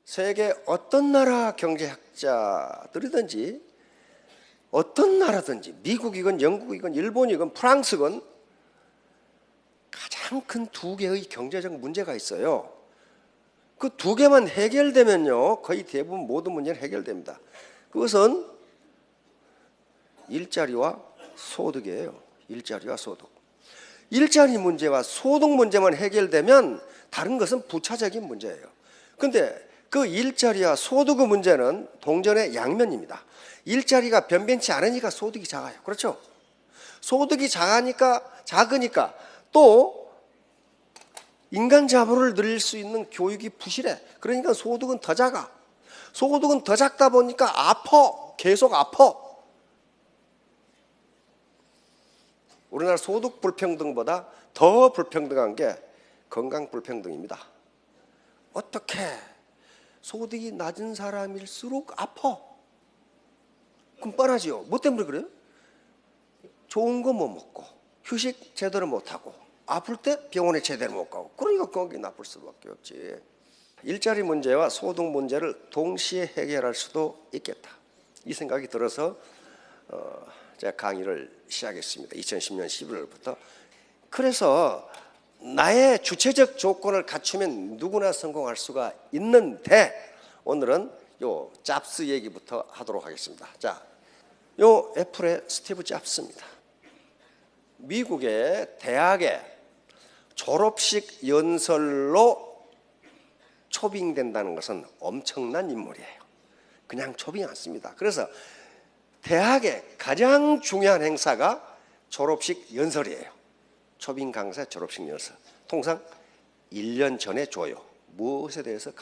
세계 어떤 나라 경제학자들이든지 어떤 나라든지 미국이건 영국이건 일본이건 프랑스건 가장 큰 두 개의 경제적 문제가 있어요. 그 두 개만 해결되면요 거의 대부분 모든 문제는 해결됩니다. 그것은 일자리와 소득이에요. 일자리와 소득. 일자리 문제와 소득 문제만 해결되면 다른 것은 부차적인 문제예요. 그런데 그 일자리와 소득의 문제는 동전의 양면입니다. 일자리가 변변치 않으니까 소득이 작아요. 그렇죠? 소득이 작으니까 또 인간 자본을 늘릴 수 있는 교육이 부실해. 그러니까 소득은 더 작아. 소득은 더 작다 보니까 계속 아파. 우리나라 소득 불평등보다 더 불평등한 게 건강 불평등입니다. 어떻게 소득이 낮은 사람일수록 아파? 그럼 뻔하지요. 뭐 때문에 그래요? 좋은 거 못 먹고 휴식 제대로 못하고 아플 때 병원에 제대로 못 가고 그러니까 거기 나쁠 수밖에 없지. 일자리 문제와 소득 문제를 동시에 해결할 수도 있겠다. 이 생각이 들어서 제가 강의를 시작했습니다. 2010년 11월부터. 그래서 나의 주체적 조건을 갖추면 누구나 성공할 수가 있는데 오늘은 요 잡스 얘기부터 하도록 하겠습니다. 자, 요 애플의 스티브 잡스입니다. 미국의 대학에 졸업식 연설로 초빙된다는 것은 엄청난 인물이에요. 그냥 초빙 않습니다. 그래서 대학의 가장 중요한 행사가 졸업식 연설이에요. 초빙 강사 졸업식 연설. 통상 1년 전에 줘요. 무엇에 대해서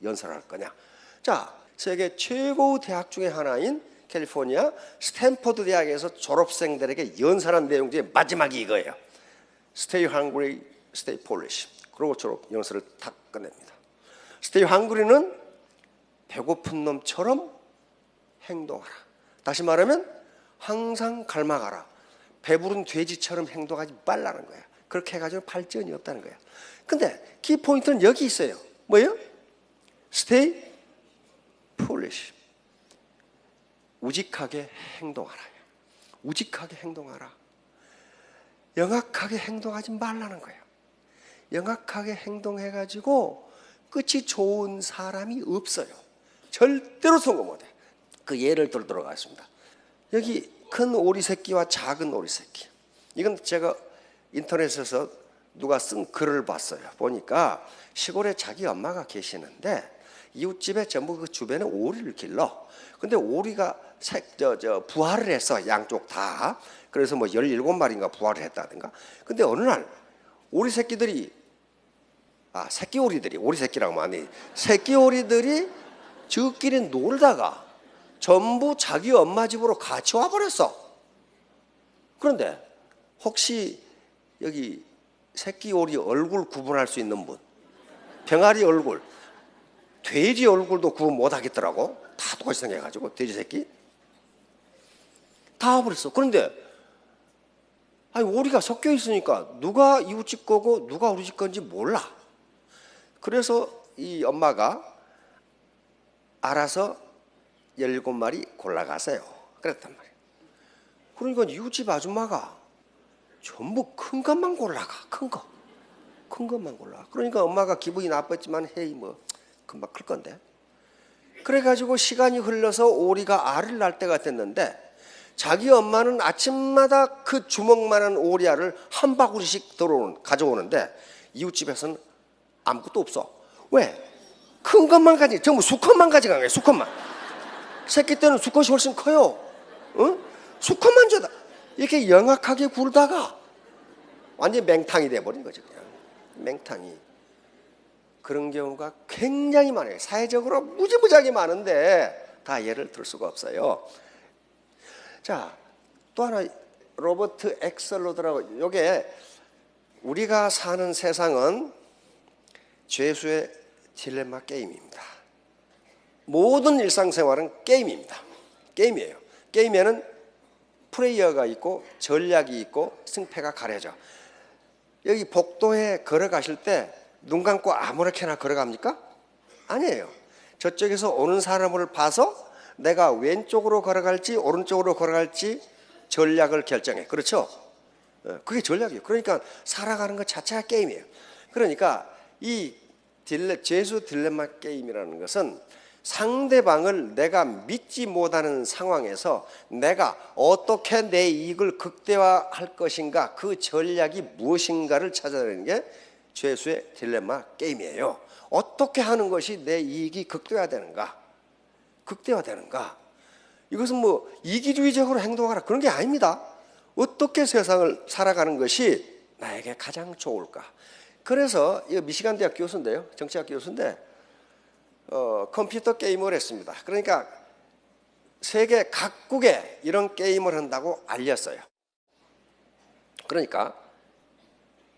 연설할 거냐. 자, 세계 최고 대학 중에 하나인 캘리포니아 스탠퍼드 대학에서 졸업생들에게 연설한 내용 중에 마지막이 이거예요. Stay hungry, stay foolish. 그러고 졸업 연설을 탁 끝냅니다. Stay hungry는 배고픈 놈처럼 행동하라. 다시 말하면 항상 갈망하라. 배부른 돼지처럼 행동하지 말라는 거야. 그렇게 해가지고 발전이 없다는 거야. 근데 키포인트는 여기 있어요. 뭐예요? Stay foolish. 우직하게 행동하라. 우직하게 행동하라. 영악하게 행동하지 말라는 거예요. 영악하게 행동해가지고 끝이 좋은 사람이 없어요. 절대로 성공 못해. 그 예를 들도록 하겠습니다. 여기 큰 오리 새끼와 작은 오리 새끼. 이건 제가 인터넷에서 누가 쓴 글을 봤어요. 보니까 시골에 자기 엄마가 계시는데 이웃집에 전부 그 주변에 오리를 길러. 근데 오리가 부화를 했어. 양쪽 다. 그래서 뭐 17마리인가 부화를 했다든가. 근데 어느 날 오리 새끼들이 새끼 오리들이 오리 새끼라고 하면 안 돼. 새끼 오리들이 저끼리 놀다가 전부 자기 엄마 집으로 같이 와버렸어. 그런데 혹시 여기 새끼 오리 얼굴 구분할 수 있는 분? 병아리 얼굴, 돼지 얼굴도 구분 못하겠더라고. 다 똑같이 생겨가지고 돼지 새끼 다 와버렸어. 그런데 오리가 섞여 있으니까 누가 이웃집 거고 누가 우리 집 건지 몰라. 그래서 이 엄마가 알아서 17마리 골라가세요. 그랬단 말이에요. 그러니까 이웃집 아줌마가 전부 큰 것만 골라가. 큰 것만 골라. 그러니까 엄마가 기분이 나빴지만 헤이 뭐 금방 클 건데. 그래가지고 시간이 흘러서 오리가 알을 낳을 때가 됐는데 자기 엄마는 아침마다 그 주먹만한 오리알을 한 바구리씩 가져오는데 이웃집에서는 아무것도 없어. 왜? 큰 것만 전부 수컷만 가져간 거예요. 수컷만. 새끼 때는 수컷이 훨씬 커요. 응? 수컷만 줘다. 이렇게 영악하게 굴다가 완전히 맹탕이 돼버린 거죠. 그냥 맹탕이. 그런 경우가 굉장히 많아요. 사회적으로 무지무지하게 많은데 다 예를 들 수가 없어요. 자, 또 하나 로버트 엑설로드라고. 요게 우리가 사는 세상은 죄수의 딜레마 게임입니다. 모든 일상생활은 게임입니다. 게임이에요. 게임에는 플레이어가 있고 전략이 있고 승패가 가려져. 여기 복도에 걸어가실 때 눈 감고 아무렇게나 걸어갑니까? 아니에요. 저쪽에서 오는 사람을 봐서 내가 왼쪽으로 걸어갈지 오른쪽으로 걸어갈지 전략을 결정해. 그렇죠? 그게 전략이에요. 그러니까 살아가는 것 자체가 게임이에요. 그러니까 이 죄수 딜레마 게임이라는 것은 상대방을 내가 믿지 못하는 상황에서 내가 어떻게 내 이익을 극대화할 것인가, 그 전략이 무엇인가를 찾아내는 게 죄수의 딜레마 게임이에요. 어떻게 하는 것이 내 이익이 극대화되는가? 이것은 뭐 이기주의적으로 행동하라 그런 게 아닙니다. 어떻게 세상을 살아가는 것이 나에게 가장 좋을까? 그래서 이 미시간 대학 교수인데요, 정치학 교수인데 컴퓨터 게임을 했습니다. 그러니까 세계 각국에 이런 게임을 한다고 알렸어요. 그러니까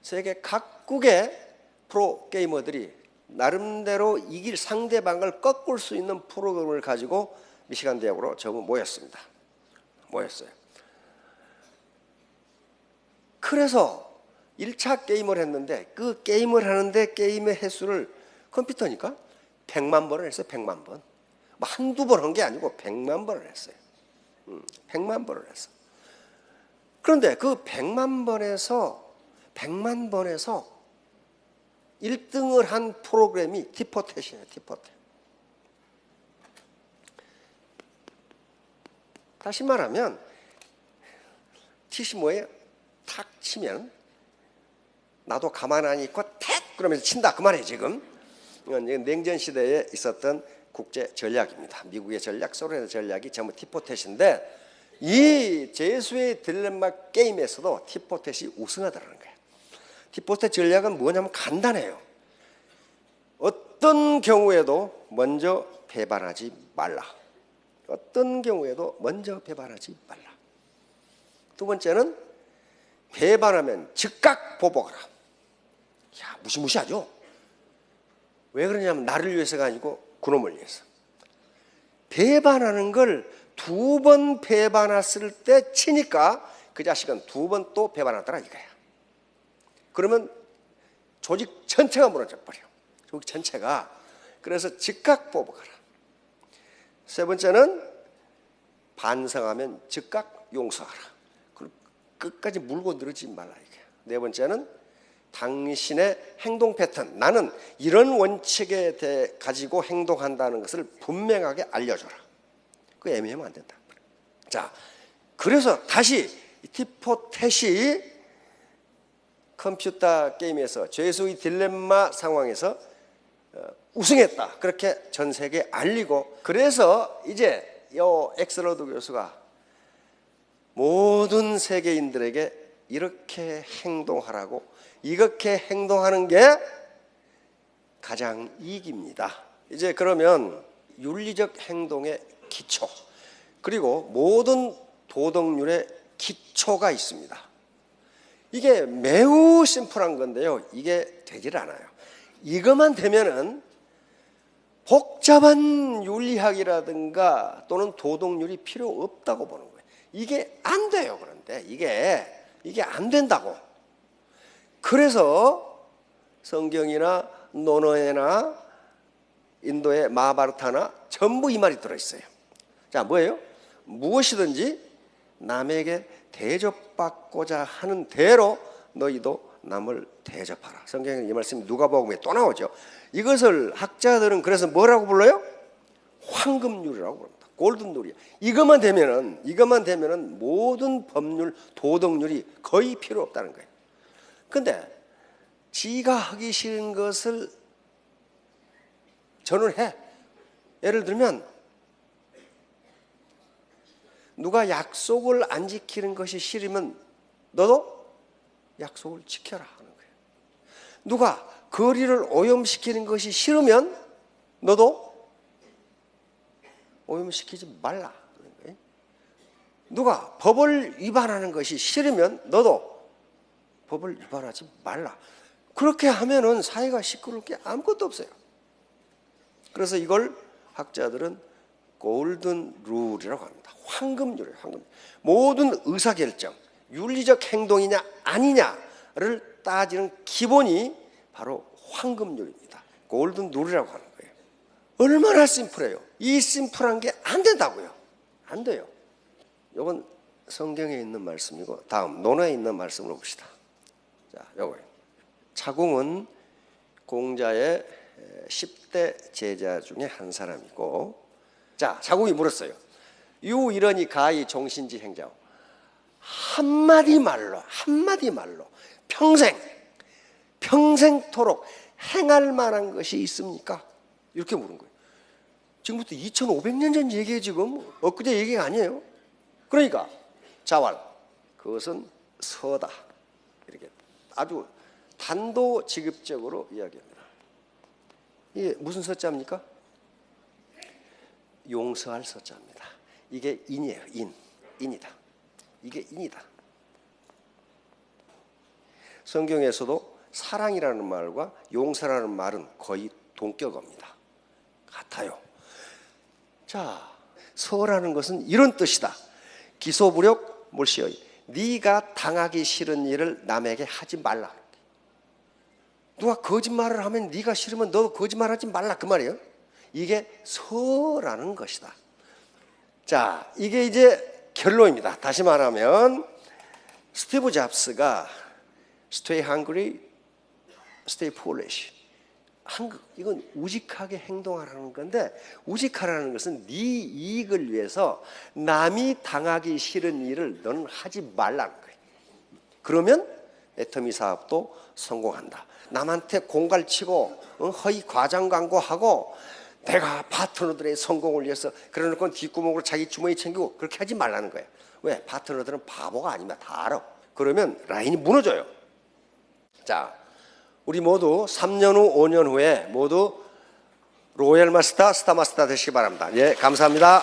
세계 각국의 프로 게이머들이 나름대로 이길 상대방을 꺾을 수 있는 프로그램을 가지고 미시간 대학으로 전부 모였어요. 그래서 1차 게임을 했는데 그 게임을 하는데 게임의 횟수를 컴퓨터니까 100만 번을 했어요. 100만 번. 뭐 한두 번 한 게 아니고 100만 번을 했어요. 100만 번을 했어. 그런데 그 100만 번에서 1등을 한 프로그램이 티포텟이에요. 티포텟. 다시 말하면 티 뭐예요? 탁 치면 나도 가만 안 있고 탁 그러면서 친다 그 말이에요. 지금 이건 냉전 시대에 있었던 국제 전략입니다. 미국의 전략, 소련의 전략이 전부 티포텟인데 이 죄수의 딜레마 게임에서도 티포텟이 우승하더라는 거예요. 티포텟 전략은 뭐냐면 간단해요. 어떤 경우에도 먼저 배반하지 말라. 어떤 경우에도 먼저 배반하지 말라. 두 번째는 배반하면 즉각 보복하라. 야, 무시무시하죠? 왜 그러냐면 나를 위해서가 아니고 그놈을 위해서. 배반하는 걸 2번 배반했을 때 치니까 그 자식은 2번 또 배반하더라 이거야. 그러면 조직 전체가 무너져 버려. 조직 전체가. 그래서 즉각 보복하라. 세 번째는 반성하면 즉각 용서하라. 끝까지 물고 늘어지지 말라 이게. 네 번째는 당신의 행동 패턴, 나는 이런 원칙에 대해 가지고 행동한다는 것을 분명하게 알려줘라. 그 애매하면 안 된다. 자, 그래서 다시 티포텟이 컴퓨터 게임에서 죄수의 딜레마 상황에서 우승했다. 그렇게 전 세계에 알리고, 그래서 이제 이 엑스러드 교수가 모든 세계인들에게 이렇게 행동하라고, 이렇게 행동하는 게 가장 이익입니다. 이제 그러면 윤리적 행동의 기초, 그리고 모든 도덕률의 기초가 있습니다. 이게 매우 심플한 건데요, 이게 되질 않아요. 이것만 되면은 복잡한 윤리학이라든가 또는 도덕률이 필요 없다고 보는 거예요. 이게 안 돼요. 그런데 이게 안 된다고. 그래서 성경이나 논어에나 인도의 마하바라타나 전부 이 말이 들어있어요. 자, 뭐예요? 무엇이든지 남에게 대접받고자 하는 대로 너희도 남을 대접하라. 성경에 이 말씀이 누가복음에 또 나오죠. 이것을 학자들은 그래서 뭐라고 불러요? 황금률이라고 부릅니다. 골든룰이야. 이것만 되면은 모든 법률, 도덕률이 거의 필요 없다는 거예요. 근데 지가 하기 싫은 것을 저는 해. 예를 들면 누가 약속을 안 지키는 것이 싫으면 너도 약속을 지켜라 하는 거예요. 누가 거리를 오염시키는 것이 싫으면 너도 오염시키지 말라 하는 거예요. 누가 법을 위반하는 것이 싫으면 너도 법을 위반하지 말라. 그렇게 하면은 사회가 시끄러울 게 아무것도 없어요. 그래서 이걸 학자들은 골든 룰이라고 합니다. 황금률이에요. 황금. 모든 의사결정, 윤리적 행동이냐 아니냐를 따지는 기본이 바로 황금률입니다. 골든 룰이라고 하는 거예요. 얼마나 심플해요. 이 심플한 게 안 된다고요. 안 돼요. 이건 성경에 있는 말씀이고, 다음 논어에 있는 말씀으로 봅시다. 자, 요거 차공은 공자의 10대 제자 중에 한 사람이고, 자, 차공이 물었어요. 유이러니 가히 종신지 행자오. 한마디 말로 평생토록 행할 만한 것이 있습니까? 이렇게 물은 거예요. 지금부터 2500년 전 얘기예요. 지금 엊그제 얘기가 아니에요. 그러니까 자왈, 그것은 서다, 이렇게 아주 단도직입적으로 이야기합니다. 이게 무슨 서자입니까? 용서할 서자입니다. 이게 인이에요. 인이다. 이게 인이다. 성경에서도 사랑이라는 말과 용서라는 말은 거의 동격어입니다. 같아요. 자, 서라는 것은 이런 뜻이다. 기소부력 몰시어이. 네가 당하기 싫은 일을 남에게 하지 말라. 누가 거짓말을 하면 네가 싫으면 너도 거짓말하지 말라, 그 말이에요. 이게 서라는 것이다. 자, 이게 이제 결론입니다. 다시 말하면 스티브 잡스가 Stay hungry, stay foolish. 이건 우직하게 행동하라는 건데, 우직하라는 것은 네 이익을 위해서 남이 당하기 싫은 일을 너는 하지 말라는 거예요. 그러면 애터미 사업도 성공한다. 남한테 공갈치고 허위 과장 광고하고 내가 파트너들의 성공을 위해서 그래놓고 뒷구멍으로 자기 주머니 챙기고 그렇게 하지 말라는 거예요. 왜? 파트너들은 바보가 아니면 다 알아. 그러면 라인이 무너져요. 자, 우리 모두 3년 후, 5년 후에 모두 로얄 마스터, 스타 마스터 되시기 바랍니다. 예, 감사합니다.